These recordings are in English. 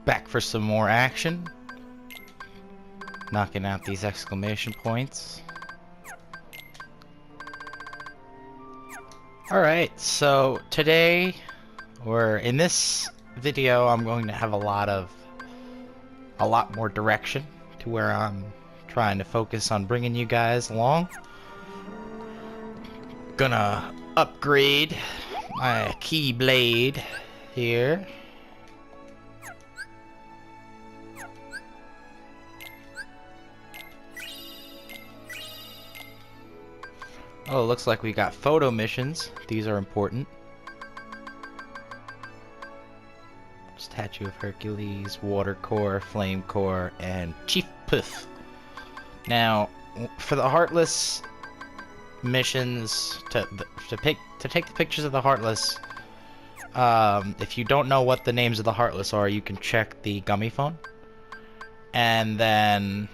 Back for some more action. Knocking out these exclamation points. Alright, so today, or in this video, I'm going to have a lot more direction to where I'm trying to focus on bringing you guys along. Gonna upgrade my keyblade here. Oh, it looks like we got photo missions. These are important. Statue of Hercules, Water Core, Flame Core, and Chief Puth. Now, for the Heartless missions, to take the pictures of the Heartless, if you don't know what the names of the Heartless are, you can check the Gummy phone. And then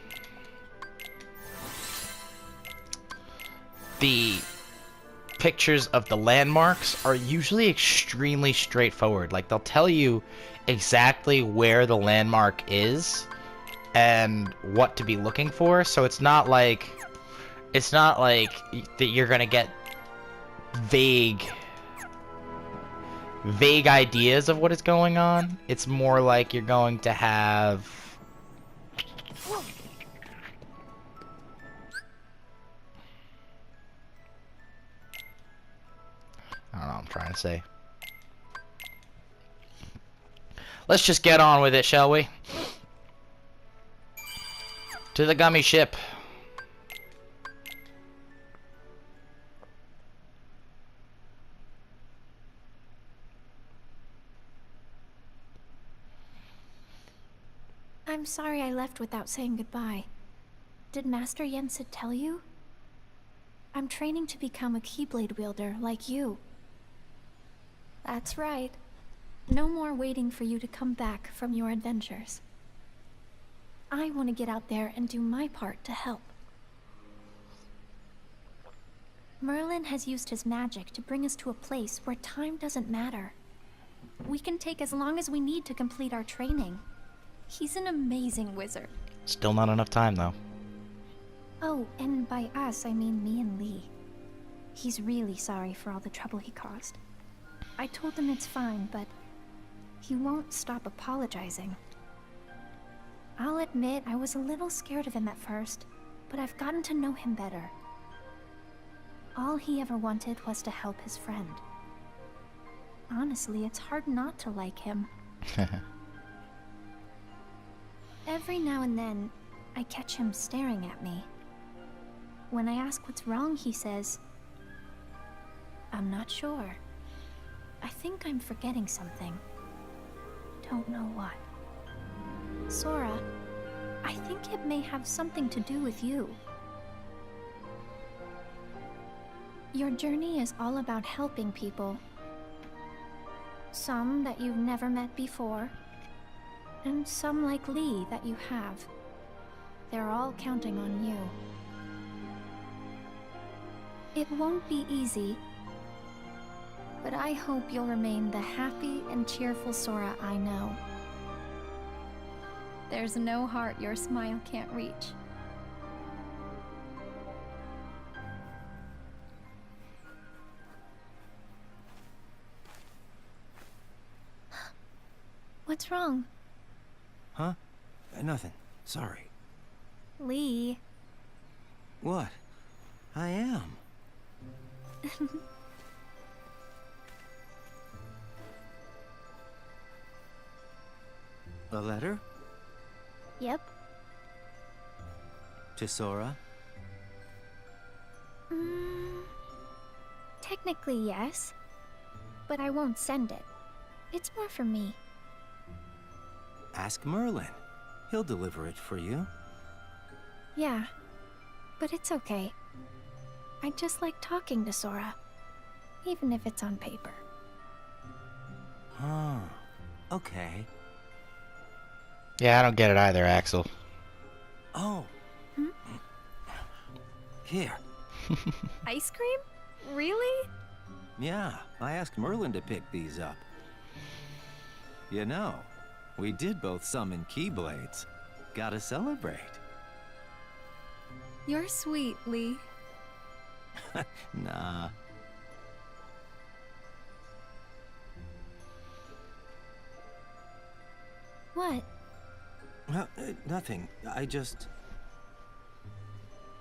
the pictures of the landmarks are usually extremely straightforward. Like, they'll tell you exactly where the landmark is and what to be looking for, so it's not like that you're gonna get vague ideas of what is going on. It's more like you're going to have I don't know what I'm trying to say. Let's just get on with it, shall we? To the Gummy ship. I'm sorry I left without saying goodbye. Did Master Yensid tell you? I'm training to become a Keyblade wielder like you. That's right. No more waiting for you to come back from your adventures. I want to get out there and do my part to help. Merlin has used his magic to bring us to a place where time doesn't matter. We can take as long as we need to complete our training. He's an amazing wizard. Still not enough time, though. Oh, and by us, I mean me and Lee. He's really sorry for all the trouble he caused. I told him it's fine, but he won't stop apologizing. I'll admit I was a little scared of him at first, but I've gotten to know him better. All he ever wanted was to help his friend. Honestly, it's hard not to like him. Every now and then, I catch him staring at me. When I ask what's wrong, he says, "I'm not sure. I think I'm forgetting something. Don't know what." Sora, I think it may have something to do with you. Your journey is all about helping people. Some that you've never met before, and some like Lee that you have. They're all counting on you. It won't be easy, but I hope you'll remain the happy and cheerful Sora I know. There's no heart your smile can't reach. What's wrong? Huh? Nothing. Sorry. Lee. What? I am. A letter? Yep. To Sora? Technically, yes. But I won't send it. It's more for me. Ask Merlin. He'll deliver it for you. Yeah. But it's okay. I just like talking to Sora. Even if it's on paper. Huh. Okay. Yeah, I don't get it either, Axel. Oh. Hmm? Here. Ice cream? Really? Yeah, I asked Merlin to pick these up. You know, We did both summon Keyblades. Gotta celebrate. You're sweet, Lee. Nah. What? Nothing. I just...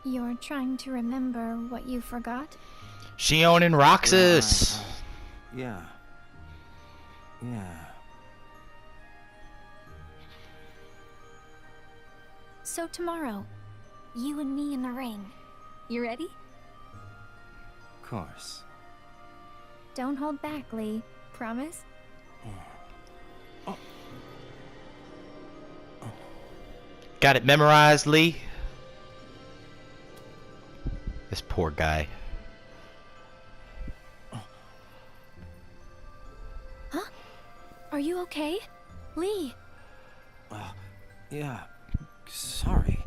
You're trying to remember what you forgot? Shion and Roxas. Yeah. So tomorrow, you and me in the ring. You ready? Of course. Don't hold back, Lee. Promise? Got it memorized, Lee? This poor guy. Huh? Are you okay? Lee! Yeah. Sorry.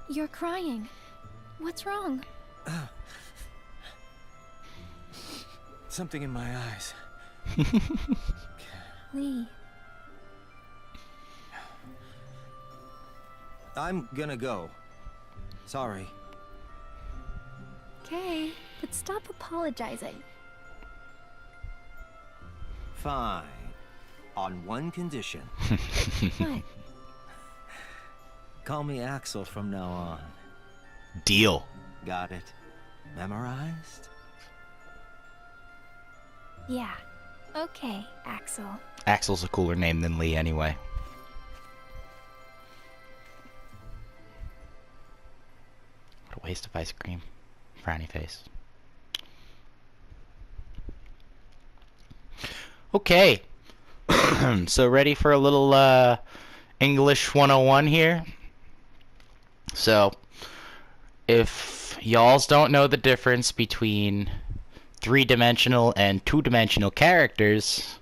You're crying. What's wrong? Something in my eyes. Lee. I'm gonna go. Sorry. Okay, but stop apologizing. Fine. On one condition. What? Call me Axel from now on. Deal. Got it? Memorized? Yeah. Okay, Axel. Axel's a cooler name than Lee anyway. What a waste of ice cream. Frowny face. Okay. So ready for a little English 101 here? So, if y'alls don't know the difference between three-dimensional and two-dimensional characters,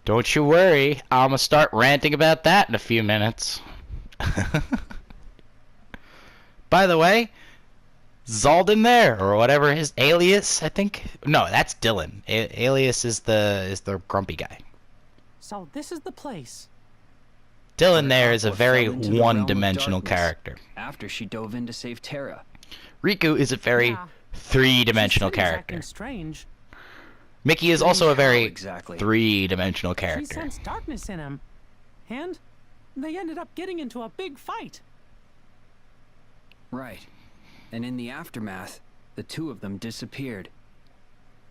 don't you worry, I'm gonna start ranting about that in a few minutes. By the way, Zaldin there, or whatever his alias, I think. No, that's Dylan. Alias is the grumpy guy. So this is the place. Dylan there is a Aqua very fell into the realm of one-dimensional darkness character. After she dove in to save Terra. Riku is a very Yeah. three-dimensional She said he was character. acting strange. Mickey is also a How very exactly? three-dimensional She character. sensed darkness in him. And they ended up getting into a big fight. Right. And in the aftermath, the two of them disappeared.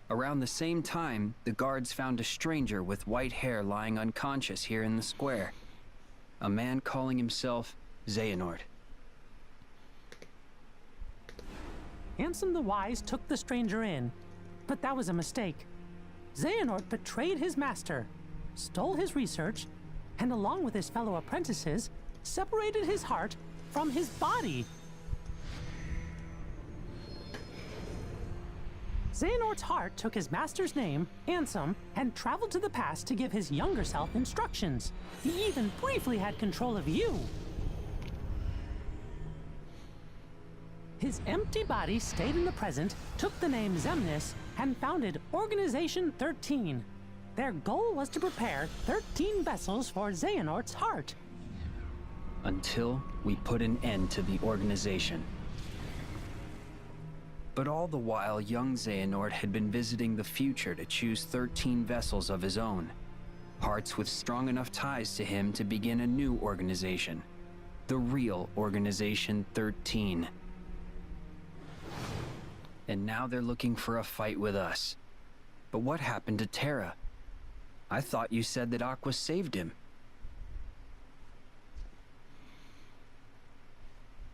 Around the same time, the guards found a stranger with white hair lying unconscious here in the square. A man calling himself Xehanort. Ansem the Wise took the stranger in, but that was a mistake. Xehanort betrayed his master, stole his research, and along with his fellow apprentices, separated his heart from his body. Xehanort's heart took his master's name, Ansem, and traveled to the past to give his younger self instructions. He even briefly had control of you. His empty body stayed in the present, took the name Xemnas, and founded Organization 13. Their goal was to prepare 13 vessels for Xehanort's heart. Until we put an end to the organization. But all the while, young Xehanort had been visiting the future to choose 13 vessels of his own. Hearts with strong enough ties to him to begin a new organization. The real Organization 13. And now they're looking for a fight with us. But what happened to Terra? I thought you said that Aqua saved him.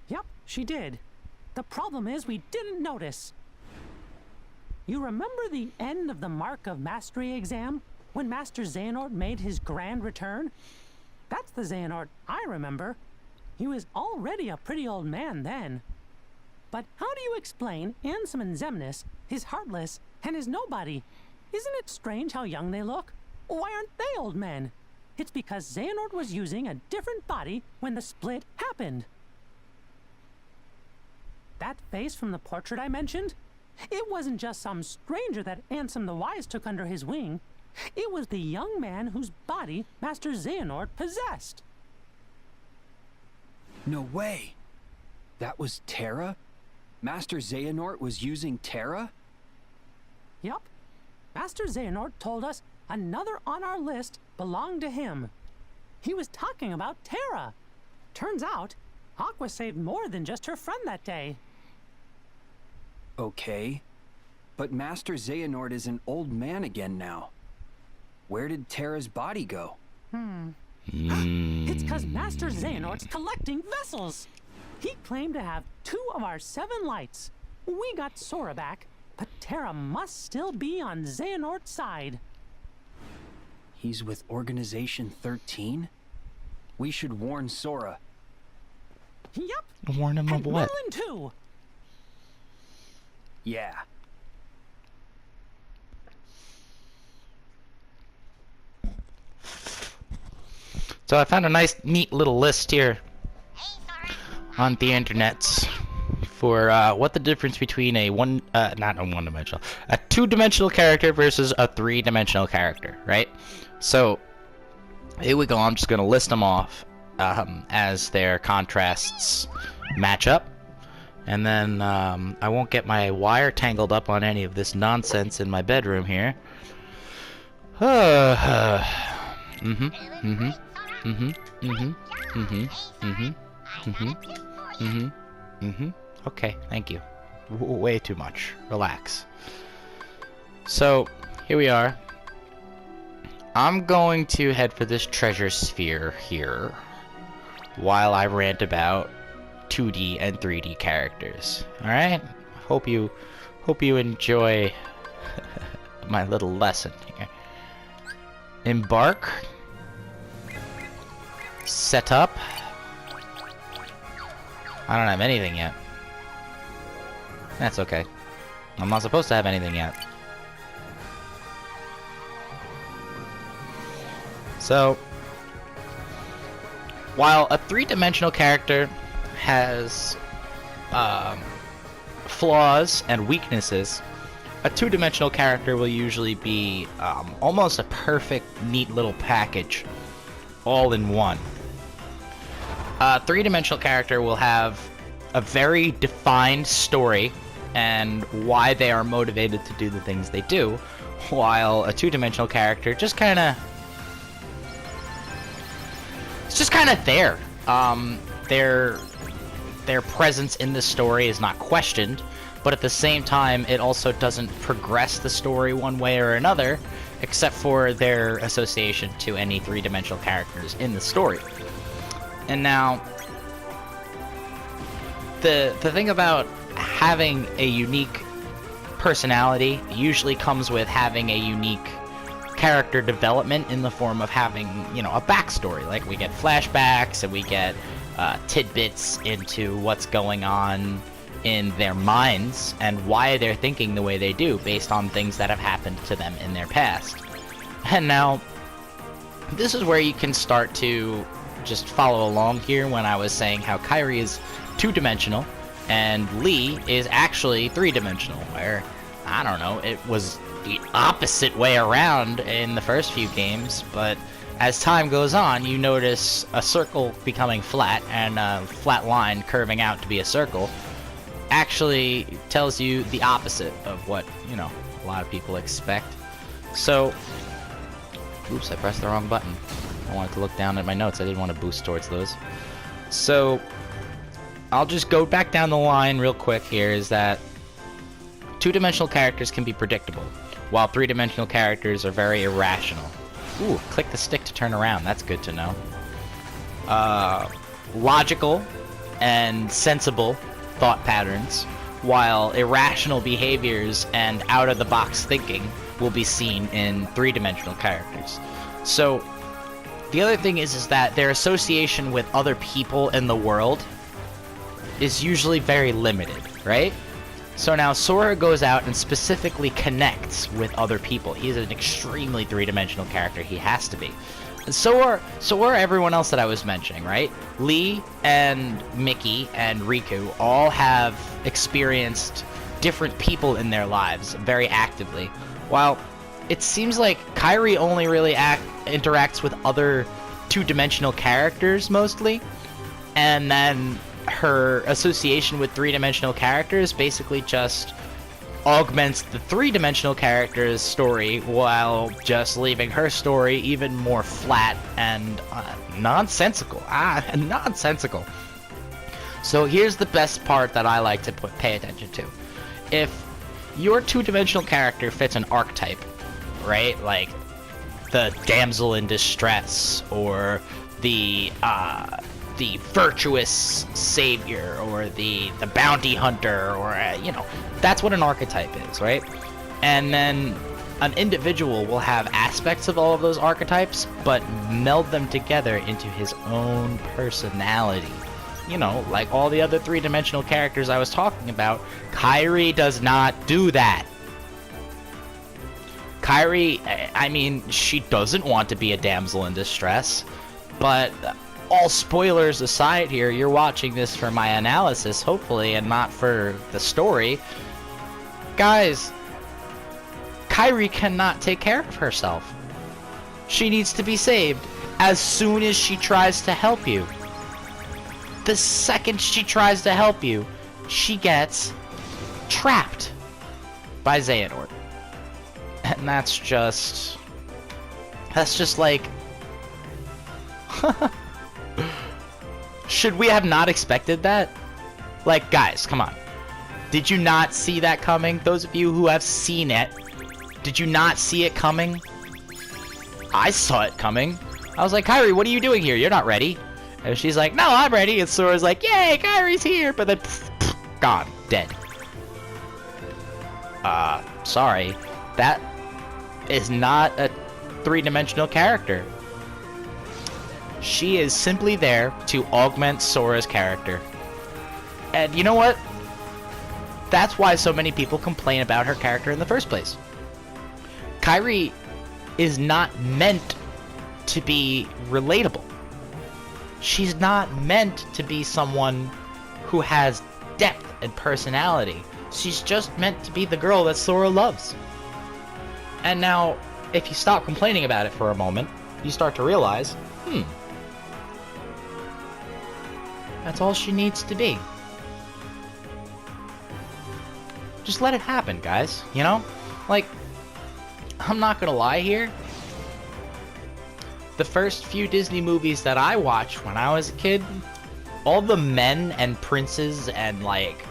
Yep, she did. The problem is we didn't notice. You remember the end of the Mark of Mastery exam, when Master Xehanort made his grand return? That's the Xehanort I remember. He was already a pretty old man then. But how do you explain Ansem and Xemnas, his Heartless, and his Nobody? Isn't it strange how young they look? Why aren't they old men? It's because Xehanort was using a different body when the split happened. That face from the portrait I mentioned? It wasn't just some stranger that Ansem the Wise took under his wing. It was the young man whose body Master Xehanort possessed. No way. That was Terra? Master Xehanort was using Terra? Yup. Master Xehanort told us another on our list belonged to him. He was talking about Terra. Turns out, Aqua saved more than just her friend that day. Okay. But Master Xehanort is an old man again now. Where did Terra's body go? It's because Master Xehanort's collecting vessels. He claimed to have 2 of our 7 lights. We got Sora back, but Terra must still be on Xehanort's side. He's with Organization 13? We should warn Sora. Yup. Warn him And of what? Merlin too. Yeah. So I found a nice, neat little list here on the internets for what the difference between a a two-dimensional character versus a three-dimensional character, right? So here we go. I'm just gonna list them off as their contrasts match up, and then I won't get my wire tangled up on any of this nonsense in my bedroom here. Okay, thank you. Way too much. Relax. So, here we are. I'm going to head for this treasure sphere here while I rant about 2D and 3D characters. Alright? Hope you enjoy my little lesson here. Embark. Set up. I don't have anything yet. That's okay. I'm not supposed to have anything yet. So, while a three-dimensional character has flaws and weaknesses, a two-dimensional character will usually be almost a perfect, neat little package, all in one. A three-dimensional character will have a very defined story and why they are motivated to do the things they do, while a two-dimensional character just kind of... it's just kind of there. Their presence in the story is not questioned, but at the same time, it also doesn't progress the story one way or another, except for their association to any three-dimensional characters in the story. And now, the thing about having a unique personality usually comes with having a unique character development in the form of having, you know, a backstory. Like, we get flashbacks and we get tidbits into what's going on in their minds and why they're thinking the way they do based on things that have happened to them in their past. And now, this is where you can start to just follow along here when I was saying how Kairi is two-dimensional and Lee is actually three-dimensional, where, I don't know, it was the opposite way around in the first few games, but as time goes on, you notice a circle becoming flat and a flat line curving out to be a circle actually tells you the opposite of what, you know, a lot of people expect. So, oops, I pressed the wrong button. I wanted to look down at my notes. I didn't want to boost towards those. So, I'll just go back down the line real quick here, is that two-dimensional characters can be predictable, while three-dimensional characters are very irrational. Ooh, click the stick to turn around. That's good to know. Logical and sensible thought patterns, while irrational behaviors and out-of-the-box thinking will be seen in three-dimensional characters. So, the other thing is that their association with other people in the world is usually very limited, right? So now Sora goes out and specifically connects with other people. He's an extremely three-dimensional character. He has to be. And so are everyone else that I was mentioning, right? Lee and Mickey and Riku all have experienced different people in their lives very actively, while it seems like Kairi only really interacts with other two-dimensional characters mostly, and then her association with three-dimensional characters basically just augments the three-dimensional character's story while just leaving her story even more flat and nonsensical. Nonsensical. So here's the best part that I like to pay attention to. If your two-dimensional character fits an archetype, right? Like the damsel in distress, or the virtuous savior, or the bounty hunter, or you know, that's what an archetype is, right? And then an individual will have aspects of all of those archetypes, but meld them together into his own personality. You know, like all the other three-dimensional characters I was talking about, Kairi does not do that. Kairi, I mean, she doesn't want to be a damsel in distress, but all spoilers aside here, you're watching this for my analysis, hopefully, and not for the story. Guys, Kairi cannot take care of herself. She needs to be saved as soon as she tries to help you. The second she tries to help you, she gets trapped by Xehanort. And that's just like... Should we have not expected that? Like, guys, come on. Did you not see that coming? Those of you who have seen it, did you not see it coming? I saw it coming. I was like, Kairi, what are you doing here? You're not ready. And she's like, no, I'm ready. And Sora's like, yay, Kairi's here. But then, gone. Dead. Sorry. That is not a three-dimensional character. She is simply there to augment Sora's character. And you know what? That's why so many people complain about her character in the first place. Kairi is not meant to be relatable. She's not meant to be someone who has depth and personality. She's just meant to be the girl that Sora loves. And now, if you stop complaining about it for a moment, you start to realize, that's all she needs to be. Just let it happen, guys, you know? Like, I'm not gonna lie here. The first few Disney movies that I watched when I was a kid, all the men and princes and, like,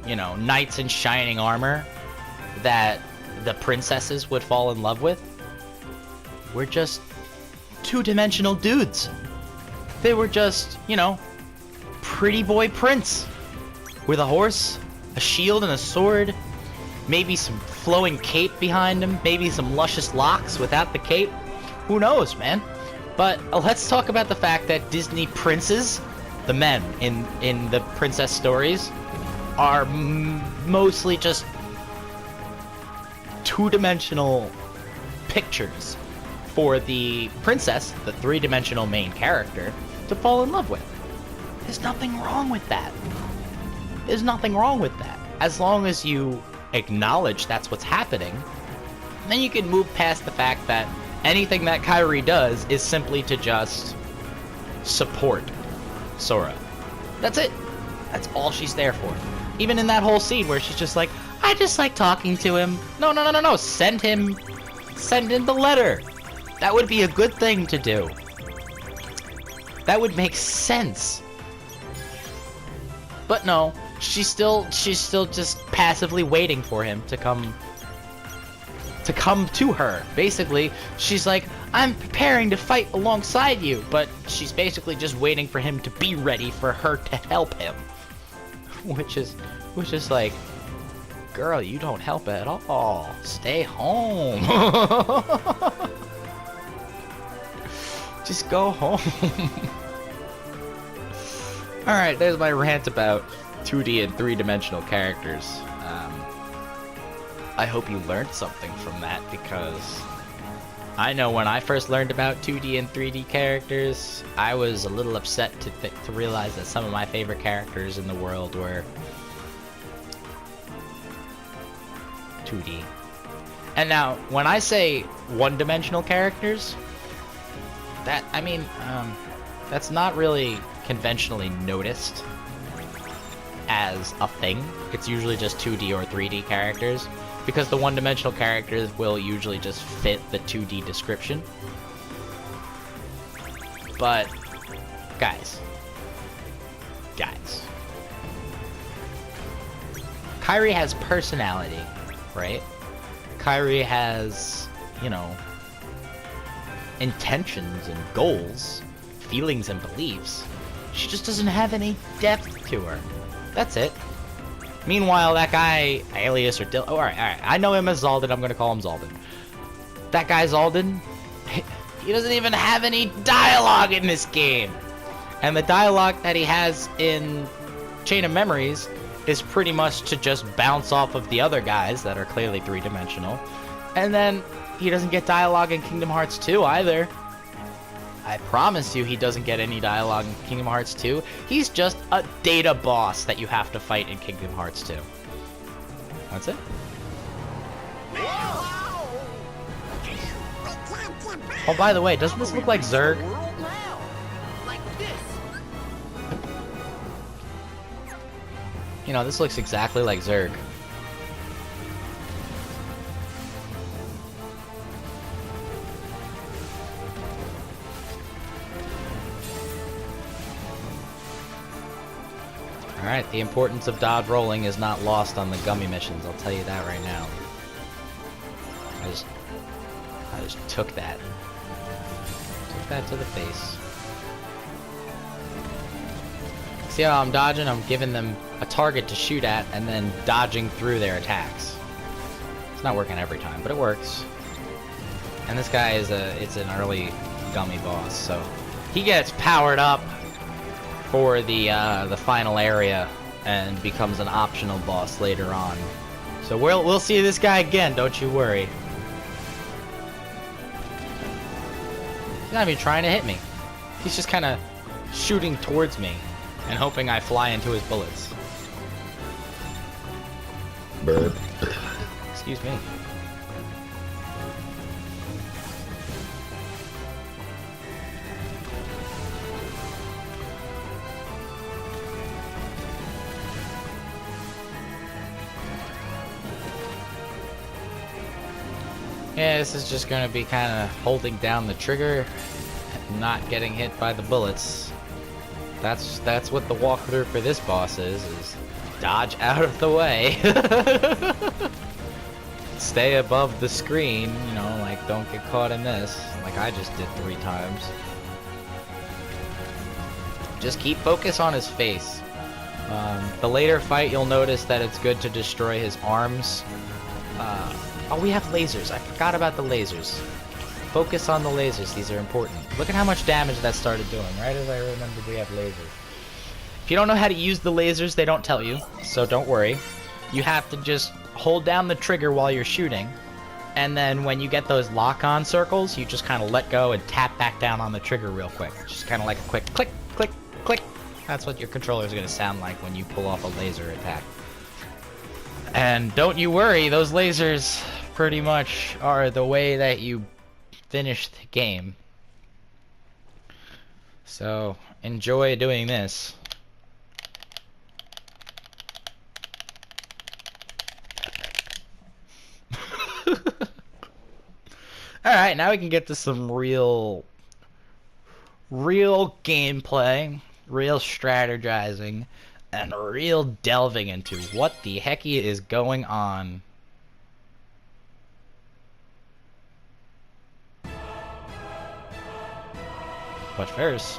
you know, knights in shining armor that the princesses would fall in love with were just two-dimensional dudes. They were just, you know, pretty boy prince with a horse, a shield, and a sword. Maybe some flowing cape behind him. Maybe some luscious locks without the cape. Who knows, man? But let's talk about the fact that Disney princes, the men in the princess stories, are mostly just two-dimensional pictures for the princess, the three-dimensional main character, to fall in love with. There's nothing wrong with that. There's nothing wrong with that. As long as you acknowledge that's what's happening, then you can move past the fact that anything that Kairi does is simply to just support Sora. That's it. That's all she's there for. Even in that whole scene where she's just like, I just like talking to him. No. Send him the letter. That would be a good thing to do. That would make sense. But no, she's still just passively waiting for him to come to her. Basically, she's like, I'm preparing to fight alongside you, but she's basically just waiting for him to be ready for her to help him. Which is like, girl, you don't help at all. Stay home. Just go home. Alright, there's my rant about 2D and 3-dimensional characters. I hope you learned something from that, because I know when I first learned about 2D and 3D characters, I was a little upset to realize that some of my favorite characters in the world were 2D. And now, when I say one-dimensional characters, that's not really conventionally noticed as a thing. It's usually just 2D or 3D characters, because the one-dimensional characters will usually just fit the 2D description. But, guys, Kairi has personality, right? Kairi has, you know, intentions and goals, feelings and beliefs. She just doesn't have any depth to her. That's it. Meanwhile, that guy, Alias or Dill... Oh, alright. I know him as Zaldin. I'm gonna call him Zaldin. That guy, Zaldin, he doesn't even have any dialogue in this game. And the dialogue that he has in Chain of Memories is pretty much to just bounce off of the other guys that are clearly three-dimensional. And then he doesn't get dialogue in Kingdom Hearts 2 either. I promise you he doesn't get any dialogue in Kingdom Hearts 2. He's just a data boss that you have to fight in Kingdom Hearts 2. That's it. Oh, by the way, doesn't this look like Zerg? You know, this looks exactly like Zerg. Alright, the importance of dodge rolling is not lost on the gummy missions, I'll tell you that right now. I just took that. Took that to the face. See how I'm dodging? I'm giving them a target to shoot at and then dodging through their attacks. It's not working every time, but it works. And this guy is it's an early gummy boss, so he gets powered up for the final area and becomes an optional boss later on. So we'll see this guy again, don't you worry. He's not even trying to hit me. He's just kind of shooting towards me and hoping I fly into his bullets. Bird. Excuse me. Yeah, this is just gonna be kind of holding down the trigger, not getting hit by the bullets. That's what the walkthrough for this boss is dodge out of the way. Stay above the screen, you know, like don't get caught in this, like I just did 3 times. Just keep focus on his face. The later fight, you'll notice that it's good to destroy his arms. Oh, we have lasers. I forgot about the lasers. Focus on the lasers. These are important. Look at how much damage that started doing. Right as I remembered we have lasers. If you don't know how to use the lasers, they don't tell you. So don't worry. You have to just hold down the trigger while you're shooting. And then when you get those lock-on circles, you just kind of let go and tap back down on the trigger real quick. Just kind of like a quick click, click, click. That's what your controller is going to sound like when you pull off a laser attack. And don't you worry, those lasers pretty much are the way that you finish the game. So enjoy doing this. Alright, now we can get to some real gameplay, real strategizing, and real delving into what the hecky is going on. But first,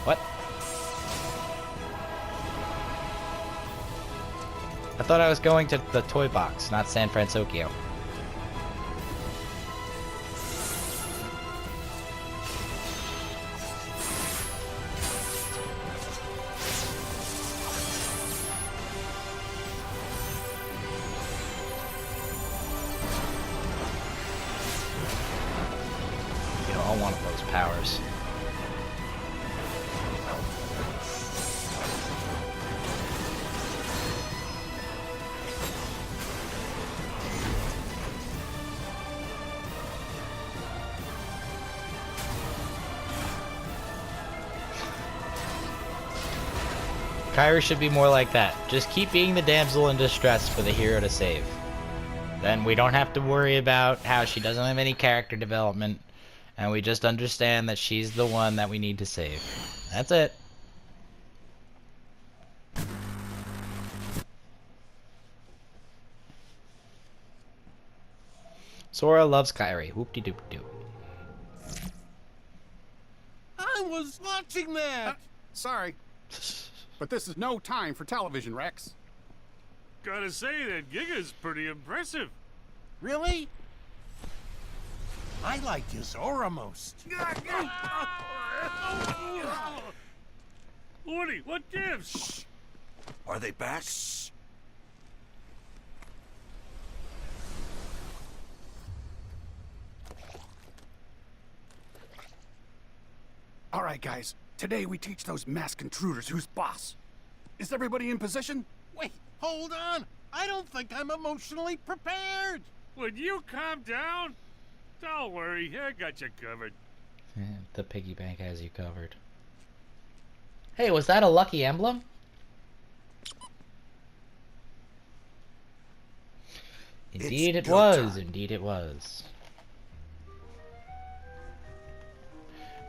what? I thought I was going to the toy box, not San Francisco. You know, I want those powers. Kairi should be more like that. Just keep being the damsel in distress for the hero to save. Then we don't have to worry about how she doesn't have any character development, and we just understand that she's the one that we need to save. That's it. Sora loves Kairi. Whoop-de-doop-doo. I was watching that! Sorry, but this is no time for television, Rex. Gotta say, that Giga's pretty impressive. Really? I like Zora most. Woody, what gives? Are they back? All right, guys. Today we teach those masked intruders who's boss. Is everybody in position? Wait, hold on. I don't think I'm emotionally prepared. Would you calm down? Don't worry, I got you covered. The piggy bank has you covered. Hey, was that a lucky emblem? Indeed it was. Indeed it was.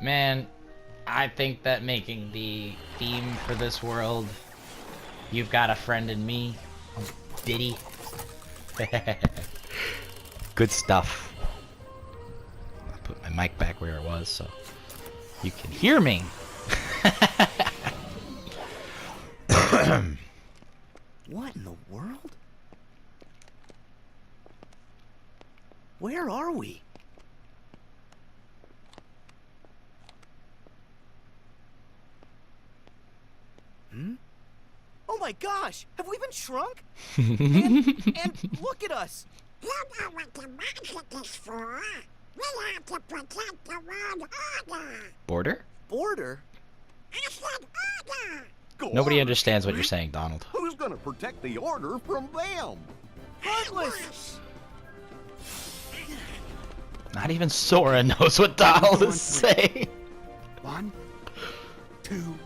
Man, I think that making the theme for this world, You've Got a Friend in Me, Diddy. Good stuff. I'll put my mic back where it was so you can hear me. What in the world? Where are we? Oh my gosh! Have we been shrunk? and look at us! You know what the magic is for. We have to protect the world order. Border? Border? I said order. Nobody understands what you're saying, Donald. Who's gonna protect the order from them? Heartless! Not even Sora knows what Donald is saying. 1, 2.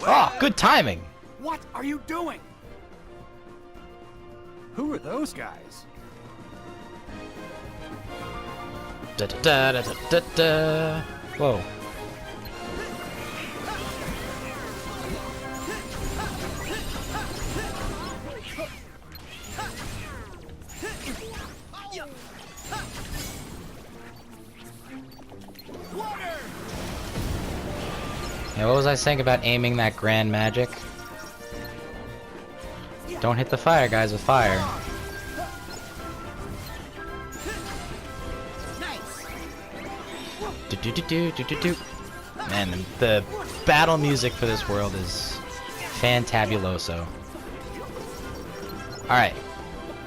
Oh, good timing. What are you doing? Who are those guys? Da da da da da da. Whoa. Yeah, what was I saying about aiming that grand magic? Don't hit the fire, guys, with fire. Do do do do do do do. Man, the battle music for this world is fantabuloso. Alright.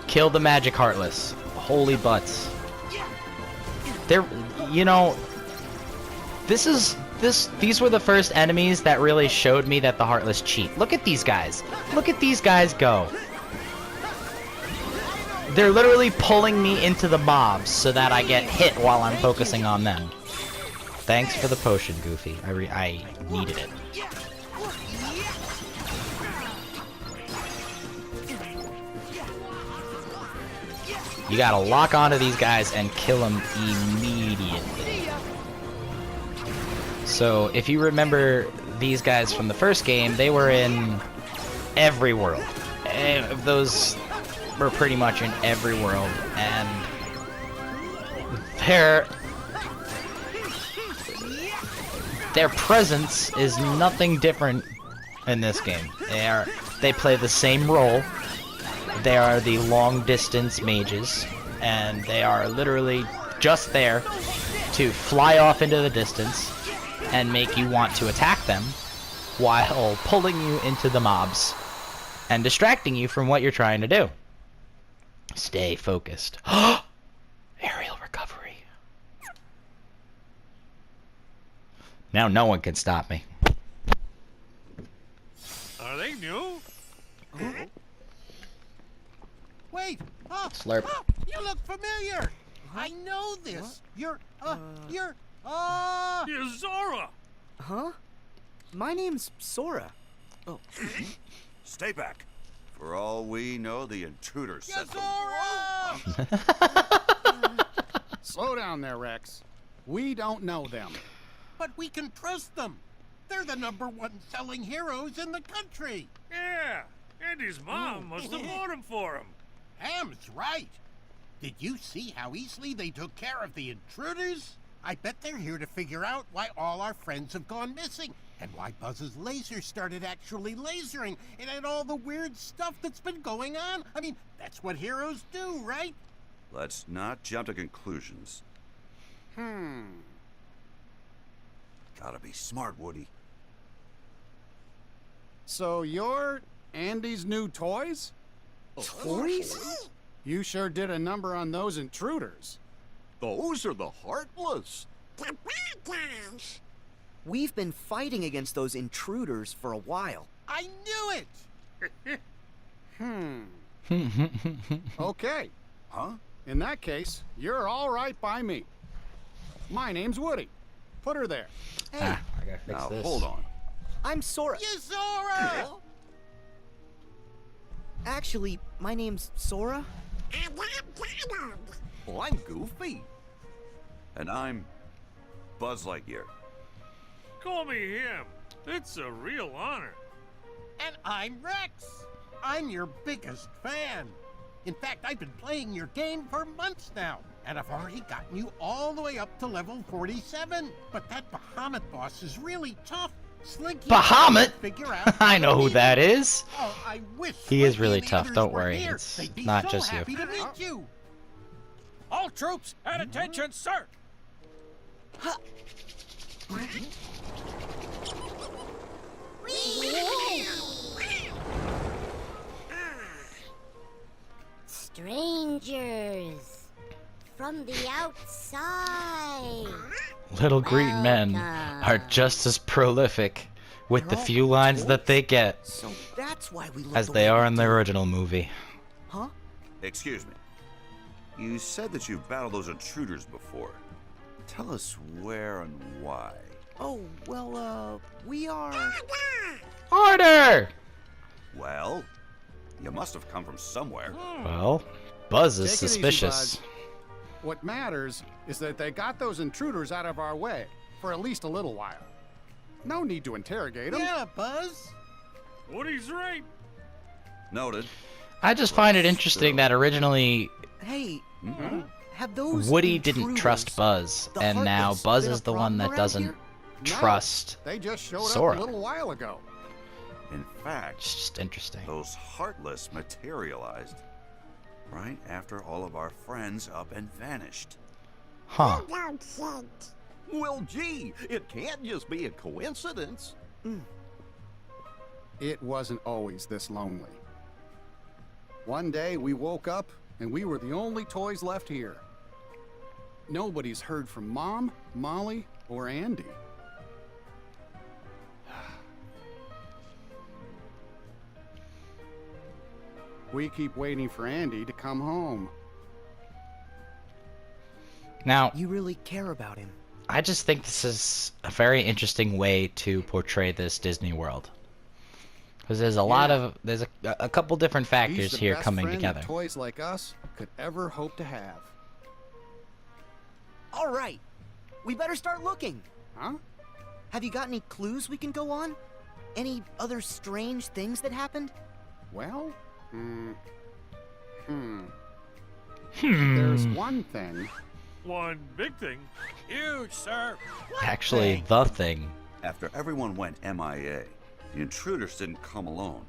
Kill the magic heartless. Holy butts. They're, you know, these were the first enemies that really showed me that the Heartless cheat. Look at these guys. Look at these guys go. They're literally pulling me into the mobs so that I get hit while I'm focusing on them. Thanks for the potion, Goofy. I needed it. You gotta lock onto these guys and kill them immediately. So, if you remember these guys from the first game, they were in every world. Those were pretty much in every world, and their presence is nothing different in this game. They play the same role. They are the long-distance mages, and they are literally just there to fly off into the distance and make you want to attack them while pulling you into the mobs and distracting you from what you're trying to do. Stay focused. Aerial recovery. Now no one can stop me. Are they new? Wait! Slurp. You look familiar! I know this! You're You're Zora! Huh? My name's Sora. Oh. Stay back. For all we know, the intruder sent them. Slow down there, Rex. We don't know them. But we can trust them. They're the #1 selling heroes in the country. Yeah, and his mom must have bought him for him. Ham's right. Did you see how easily they took care of the intruders? I bet they're here to figure out why all our friends have gone missing, and why Buzz's laser started actually lasering, and all the weird stuff that's been going on. I mean, that's what heroes do, right? Let's not jump to conclusions. Gotta be smart, Woody. So you're Andy's new toys? Toys? You sure did a number on those intruders. Those are the Heartless. The bad guys. We've been fighting against those intruders for a while. I knew it! Okay. Huh? In that case, you're all right by me. My name's Woody. Put her there. Hey, I gotta fix Now, this. hold on. I'm Sora. Yuzora! Actually, my name's Sora. And I'm Donald. Well, I'm Goofy. And I'm Buzz Lightyear. Call me him. It's a real honor. And I'm Rex. I'm your biggest fan. In fact, I've been playing your game for months now, and I've already gotten you all the way up to level 47. But that Bahamut boss is really tough. Slinky Bahamut? Figure out I know who that is. Oh, I wish He is Slinky really and the tough. others Don't were worry. here. It's They'd be not so just you. happy to meet you. All troops at attention, sir. Strangers from the outside. Little green men are just as prolific with the few lines that they get So that's why we look as the they way are we in the do. original movie. Huh? Excuse me. You said that you've battled those intruders before. Tell us where and why. Oh, well, we are... Order! Well, you must have come from somewhere. Well, Buzz is Take it easy, suspicious. Buzz. What matters is that they got those intruders out of our way for at least a little while. No need to interrogate them. Yeah, Buzz. Woody's right. Noted. I just find it interesting that originally Hey, have those Woody didn't intruders, trust Buzz, the and now Heartless, Buzz been a is the one problem that around doesn't here? trust. They just showed Sora. up a little while ago. In fact, It's just interesting. those Heartless materialized right after all of our friends up and vanished. Huh. You don't think. Well, gee, it can't just be a coincidence. It wasn't always this lonely. One day we woke up and we were the only toys left here. Nobody's heard from Mom, Molly, or Andy. We keep waiting for Andy to come home. Now, You really care about him. I just think this is a very interesting way to portray this Disney World. Because there's a lot of, there's a couple different He's factors the here best coming friend together. that toys like us could ever hope to have. All right, we better start looking. Huh? Have you got any clues we can go on? Any other strange things that happened? Well, There's one thing. One big thing. Huge, sir. Actually, the thing. After everyone went MIA, the intruders didn't come alone.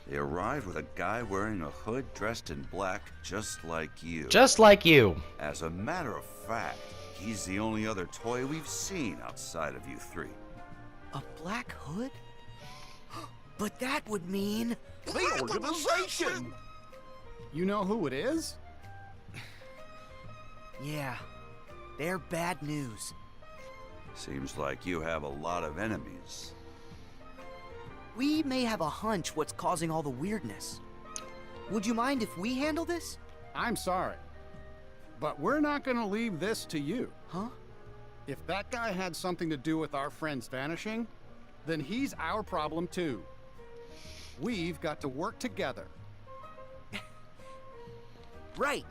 They arrived with a guy wearing a hood dressed in black, just like you. Just like you. As a matter of fact, he's the only other toy we've seen outside of you three. A black hood? But that would mean... The organization! You know who it is? Yeah, they're bad news. Seems like you have a lot of enemies. We may have a hunch what's causing all the weirdness. Would you mind if we handle this? I'm sorry, but we're not gonna leave this to you. Huh? If that guy had something to do with our friends vanishing, then he's our problem too. We've got to work together. Right.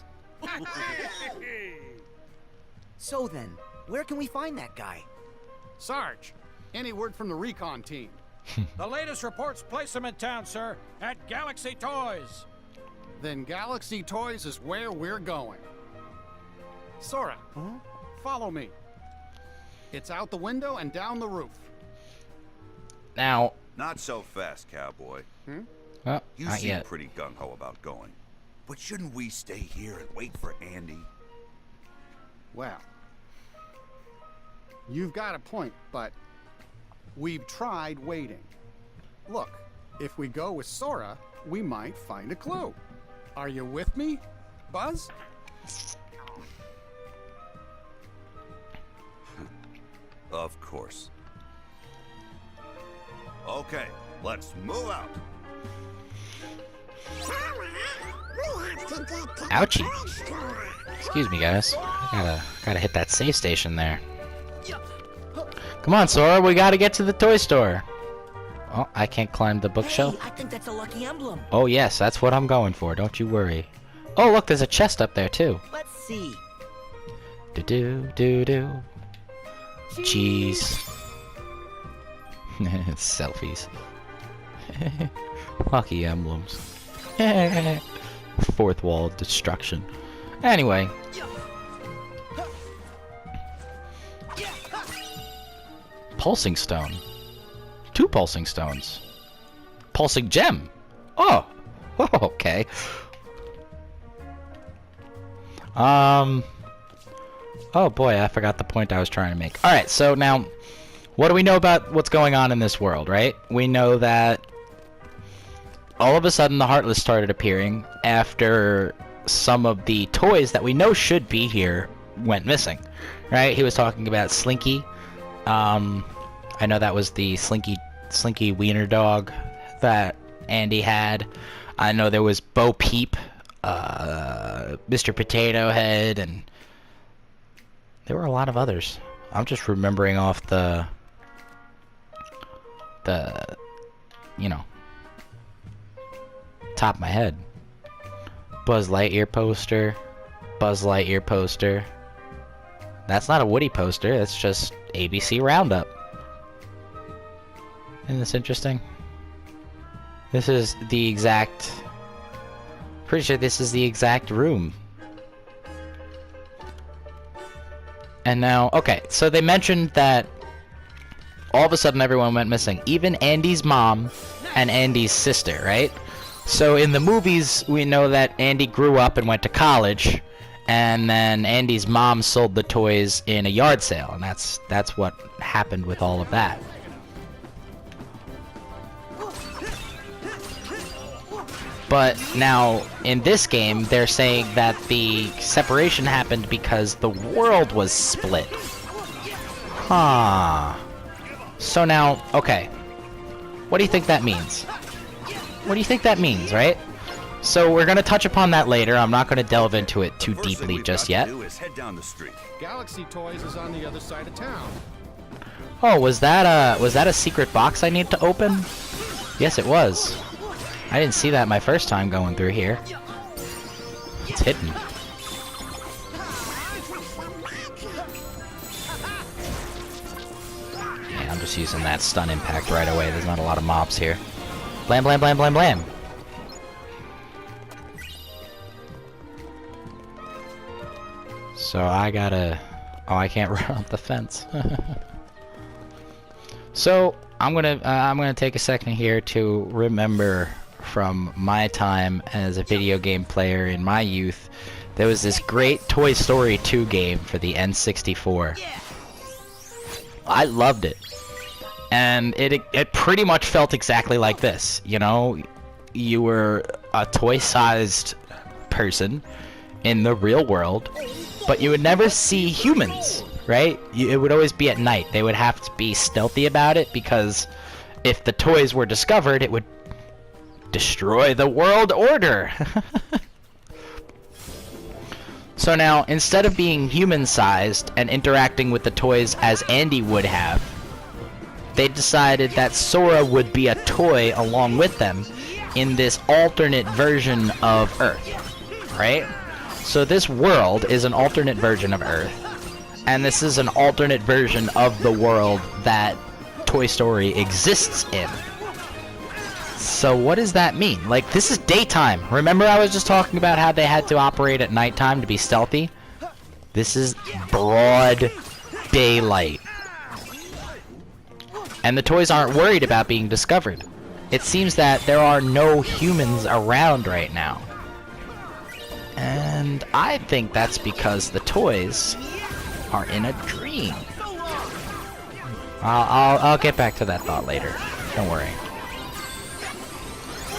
So then, where can we find that guy? Sarge, any word from the recon team? The latest reports place him in town, sir, at Galaxy Toys. Then Galaxy Toys is where we're going. Sora, follow me. It's out the window and down the roof. Now, Not so fast, cowboy. well, You not seem yet. pretty gung-ho about going. But shouldn't we stay here and wait for Andy? Well, you've got a point, but we've tried waiting. Look, if we go with Sora, we might find a clue. Are you with me, Buzz? Of course. Okay, let's move out. Ouchie. Excuse me, guys. I gotta hit that save station there. Come on, Sora, we gotta get to the toy store. Oh, I can't climb the bookshelf. Hey, I think that's a lucky emblem. Oh yes, that's what I'm going for. Don't you worry. Oh look, there's a chest up there too. Let's see. Do do do. Cheese. Selfies. Lucky emblems. Fourth wall destruction. Anyway. Pulsing stone. 2 pulsing stones. Pulsing gem. Oh. Oh, okay. Oh boy, I forgot the point I was trying to make. Alright, so now, what do we know about what's going on in this world, right? We know that all of a sudden the Heartless started appearing after some of the toys that we know should be here went missing, right? He was talking about Slinky. I know that was the Slinky Wiener dog that Andy had. I know there was Bo Peep, Mr. Potato Head, and there were a lot of others. I'm just remembering off the you know, top of my head. Buzz Lightyear poster. Buzz Lightyear poster. That's not a Woody poster, that's just ABC Roundup. Isn't this interesting? This is the exact... Pretty sure this is the exact room. And now, okay, so they mentioned that all of a sudden everyone went missing. Even Andy's mom and Andy's sister, right? So in the movies, we know that Andy grew up and went to college, and then Andy's mom sold the toys in a yard sale, and that's what happened with all of that. But now, in this game, they're saying that the separation happened because the world was split. Huh. So now, okay. What do you think that means? What do you think that means, right? So we're gonna touch upon that later. I'm not gonna delve into it too deeply just yet. Head down the street. Galaxy Toys is on the other side of town. Oh, was that a secret box I need to open? Yes, it was. I didn't see that my first time going through here. It's hidden. Yeah, I'm just using that stun impact right away. There's not a lot of mobs here. Blam, blam, blam, blam, blam. So I gotta... Oh, I can't run up the fence. So I'm gonna take a second here to remember from my time as a video game player in my youth. There was this great Toy Story 2 game for the N64. I loved it. And it pretty much felt exactly like this, you know? You were a toy-sized person in the real world, but you would never see humans, right? It would always be at night. They would have to be stealthy about it, because if the toys were discovered, it would destroy the world order. So now, instead of being human-sized and interacting with the toys as Andy would have, they decided that Sora would be a toy along with them in this alternate version of Earth, right? So this world is an alternate version of Earth, and this is an alternate version of the world that Toy Story exists in. So what does that mean? Like, this is daytime. Remember I was just talking about how they had to operate at nighttime to be stealthy? This is broad daylight. And the toys aren't worried about being discovered. It seems that there are no humans around right now. And I think that's because the toys are in a dream. I'll get back to that thought later. Don't worry.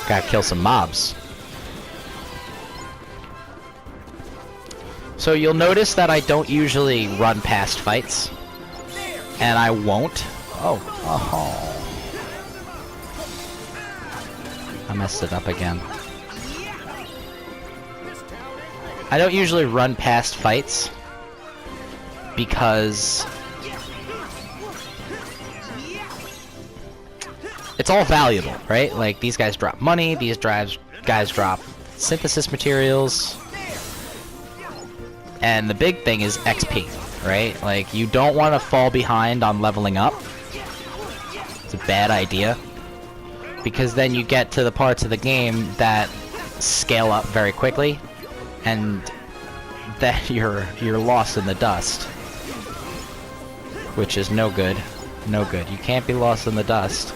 Gotta kill some mobs. So you'll notice that I don't usually run past fights. And I won't. Oh. I messed it up again. I don't usually run past fights because it's all valuable, right? Like, these guys drop money, these guys drop synthesis materials, and the big thing is XP, right? Like, you don't want to fall behind on leveling up. It's a bad idea, because then you get to the parts of the game that scale up very quickly, and then you're lost in the dust, which is no good. No good. You can't be lost in the dust.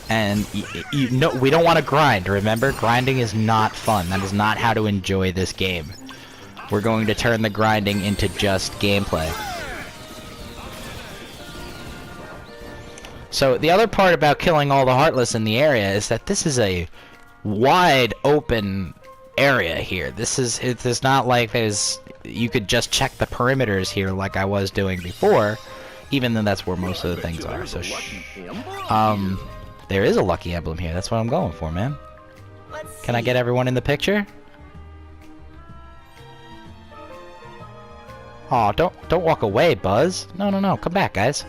And we don't want to grind, remember? Grinding is not fun. That is not how to enjoy this game. We're going to turn the grinding into just gameplay. So the other part about killing all the Heartless in the area is that this is a wide open area here. It's not like you could just check the perimeters here like I was doing before, even though that's where most of the things are. So there is a lucky emblem here. That's what I'm going for, man. Can I get everyone in the picture? Aw, don't walk away, Buzz. No, come back, guys.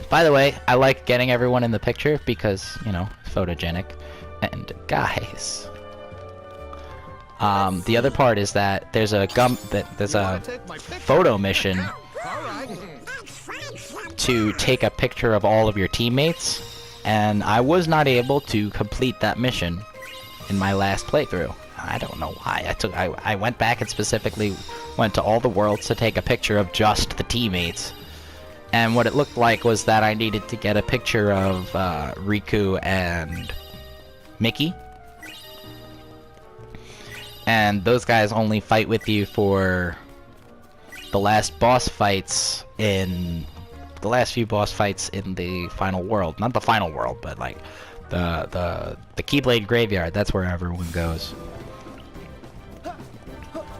By the way, I like getting everyone in the picture because, you know, photogenic. And guys, the other part is that there's a photo mission to take a picture of all of your teammates, and I was not able to complete that mission in my last playthrough. I don't know why. I went back and specifically went to all the worlds to take a picture of just the teammates, and what it looked like was that I needed to get a picture of Riku and Mickey, and those guys only fight with you for the last boss fights in the last few boss fights in the final world. Not the final world, but like the Keyblade Graveyard. That's where everyone goes.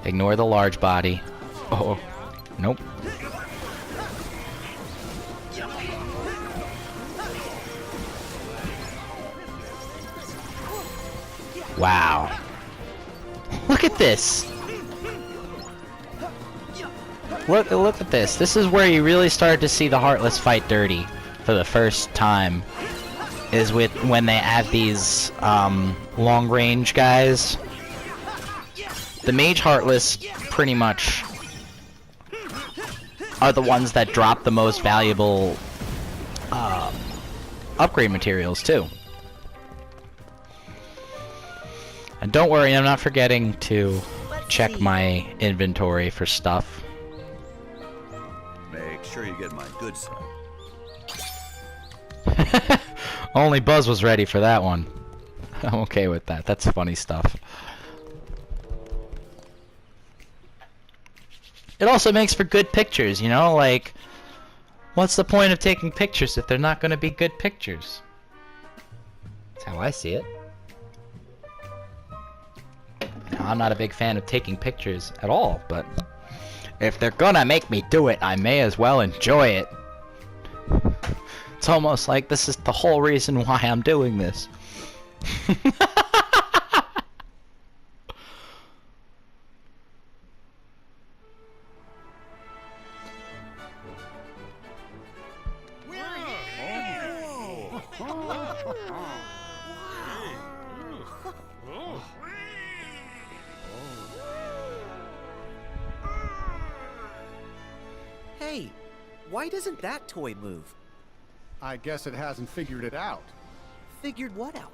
Ignore the large body. Oh, nope. Wow. Look at this. Look at this. This is where you really start to see the Heartless fight dirty for the first time. Is when they add these long range guys. The Mage Heartless pretty much are the ones that drop the most valuable upgrade materials too. And don't worry, I'm not forgetting to check my inventory for stuff. Make sure you get my good side. Only Buzz was ready for that one. I'm okay with that. That's funny stuff. It also makes for good pictures, you know? Like, what's the point of taking pictures if they're not going to be good pictures? That's how I see it. Now, I'm not a big fan of taking pictures at all, but if they're gonna make me do it, I may as well enjoy it. It's almost like this is the whole reason why I'm doing this. Hey, why doesn't that toy move? I guess it hasn't figured it out. Figured what out?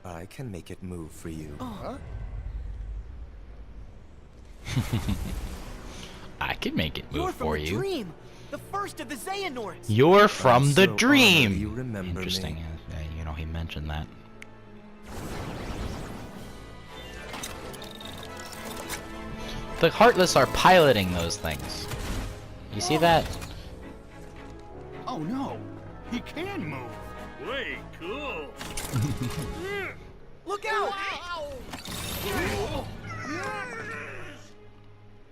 I can make it move for you. Huh? I can make it You're move from for the you. dream! The first of the Xehanorts! You're from I'm the so dream. honored you remember Interesting. me. You know, he mentioned that. The Heartless are piloting those things. You see that? Oh no! He can move! Way cool. Look out!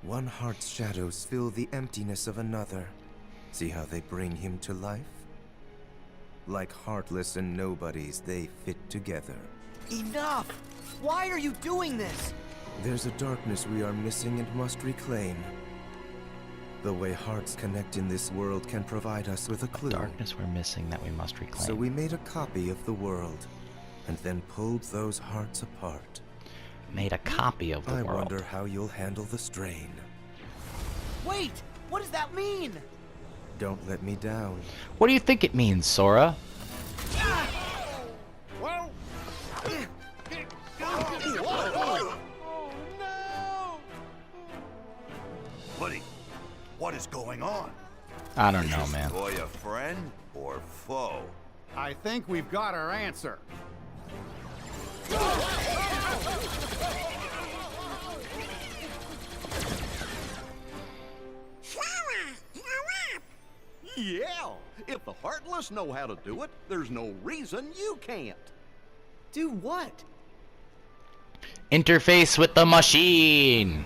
One heart's shadows fill the emptiness of another. See how they bring him to life? Like heartless and nobodies, they fit together. Enough! Why are you doing this? There's a darkness we are missing and must reclaim. The way hearts connect in this world can provide us with a clue. Darkness we're missing that we must reclaim. So we made a copy of the world, and then pulled those hearts apart. Made a copy of the I world. wonder how you'll handle the strain. Wait! What does that mean? Don't let me down. What do you think it means, Sora? Whoa! Buddy, what is going on? I don't know, man. Boy, a friend or foe? I think we've got our answer. Yeah! If the Heartless know how to do it, there's no reason you can't. Do what? Interface with the machine!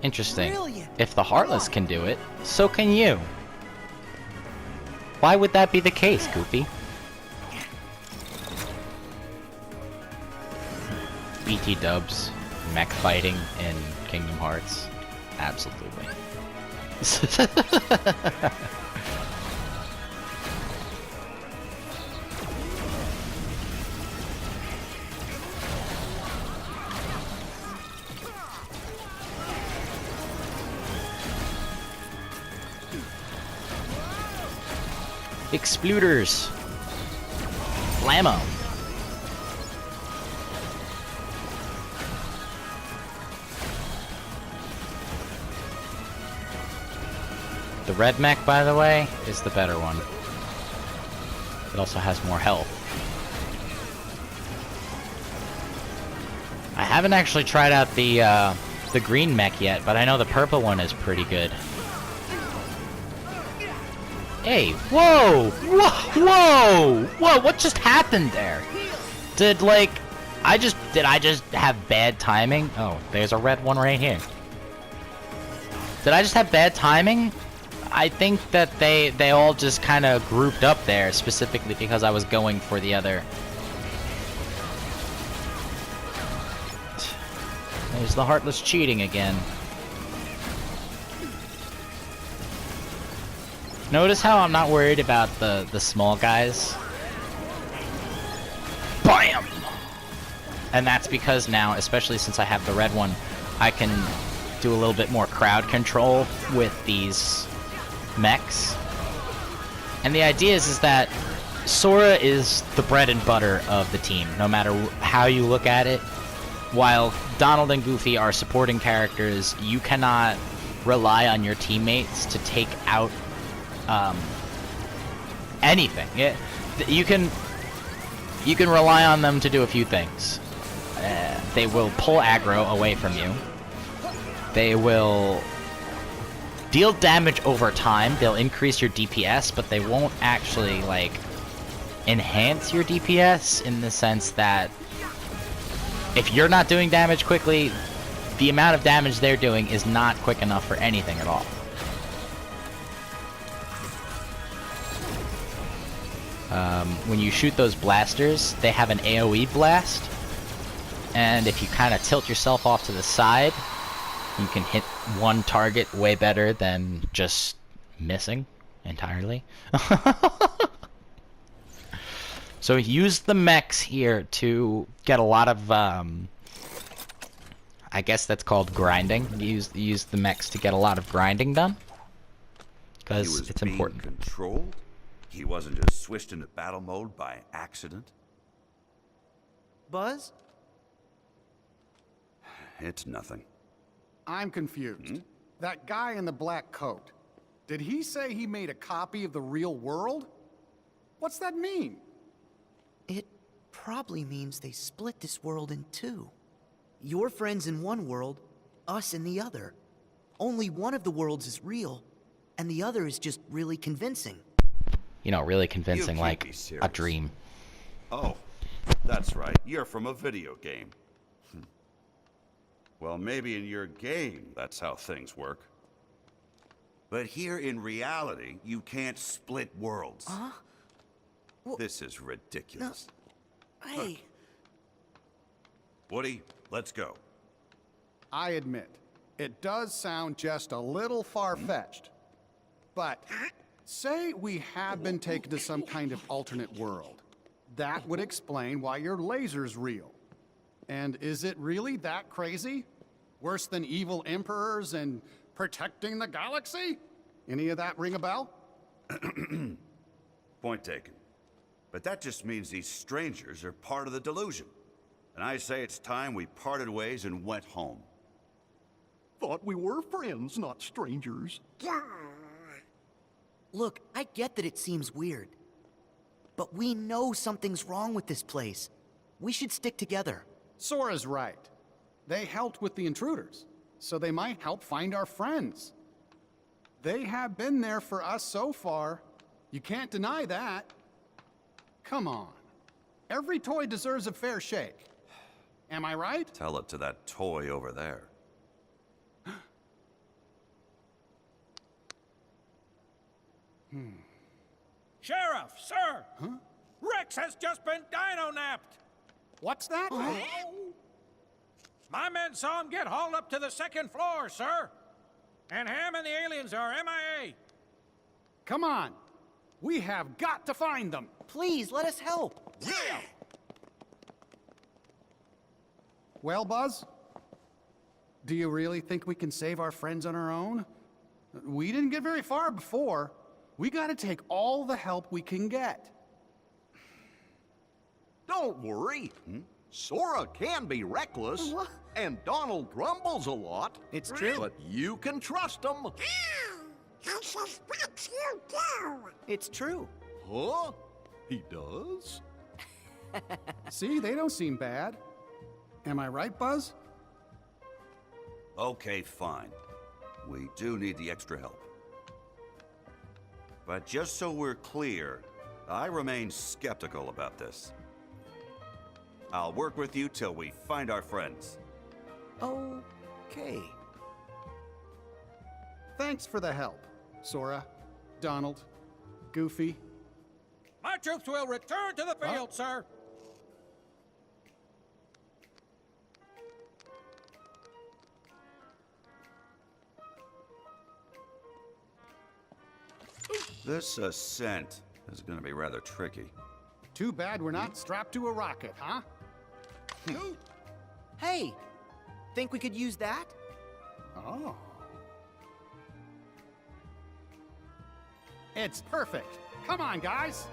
Interesting. Brilliant. If the Heartless can do it, so can you. Why would that be the case, Goofy? BT dubs, mech fighting in Kingdom Hearts. Absolutely. Expluders. Blammo. The red mech, by the way, is the better one. It also has more health. I haven't actually tried out the green mech yet, but I know the purple one is pretty good. Hey, whoa! Whoa! Whoa! Whoa! What just happened there? Did I just have bad timing? Oh, there's a red one right here. Did I just have bad timing? I think that they all just kind of grouped up there specifically because I was going for the other. There's the Heartless cheating again. Notice how I'm not worried about the small guys? BAM! And that's because now, especially since I have the red one, I can do a little bit more crowd control with these mechs. And the idea is that Sora is the bread and butter of the team, no matter how you look at it. While Donald and Goofy are supporting characters, you cannot rely on your teammates to take out anything. You can rely on them to do a few things. They will pull aggro away from you. They will deal damage over time. They'll increase your DPS, but they won't actually enhance your DPS in the sense that if you're not doing damage quickly, the amount of damage they're doing is not quick enough for anything at all. When you shoot those blasters, they have an AoE blast, and if you kind of tilt yourself off to the side, you can hit one target way better than just missing entirely. So use the mechs here to get a lot of, I guess that's called grinding. Use the mechs to get a lot of grinding done. Because it's important. Controlled? He wasn't just switched into battle mode by accident? Buzz? It's nothing. I'm confused. That guy in the black coat, did he say he made a copy of the real world? What's that mean? It probably means they split this world in two. Your friends in one world, us in the other. Only one of the worlds is real, and the other is just really convincing. You know, really convincing, like a dream. Oh, that's right. You're from a video game. Well, maybe in your game, that's how things work. But here in reality, you can't split worlds. Huh? This is ridiculous. No. Hey. Woody, let's go. I admit, it does sound just a little far-fetched. But say we have been taken to some kind of alternate world. That would explain why your laser's real. And is it really that crazy? Worse than evil emperors and protecting the galaxy? Any of that ring a bell? Point taken. But that just means these strangers are part of the delusion. And I say it's time we parted ways and went home. Thought we were friends, not strangers. Look, I get that it seems weird. But we know something's wrong with this place. We should stick together. Sora's right. They helped with the intruders, so they might help find our friends. They have been there for us so far. You can't deny that. Come on. Every toy deserves a fair shake. Am I right? Tell it to that toy over there. Sheriff, sir! Huh? Rex has just been dino-napped! What's that? My men saw him get hauled up to the second floor, sir. And Ham and the aliens are MIA. Come on. We have got to find them. Please, let us help. Yeah! Well, Buzz? Do you really think we can save our friends on our own? We didn't get very far before. We gotta take all the help we can get. Don't worry. Sora can be reckless, and Donald grumbles a lot. It's true. But you can trust him. I suspect you do. It's true. Huh? He does? See, they don't seem bad. Am I right, Buzz? Okay, fine. We do need the extra help. But just so we're clear, I remain skeptical about this. I'll work with you till we find our friends. Okay. Thanks for the help, Sora, Donald, Goofy. My troops will return to the field, sir. This ascent is gonna be rather tricky. Too bad we're not strapped to a rocket, huh? Hey, think we could use that? Oh. It's perfect. Come on, guys.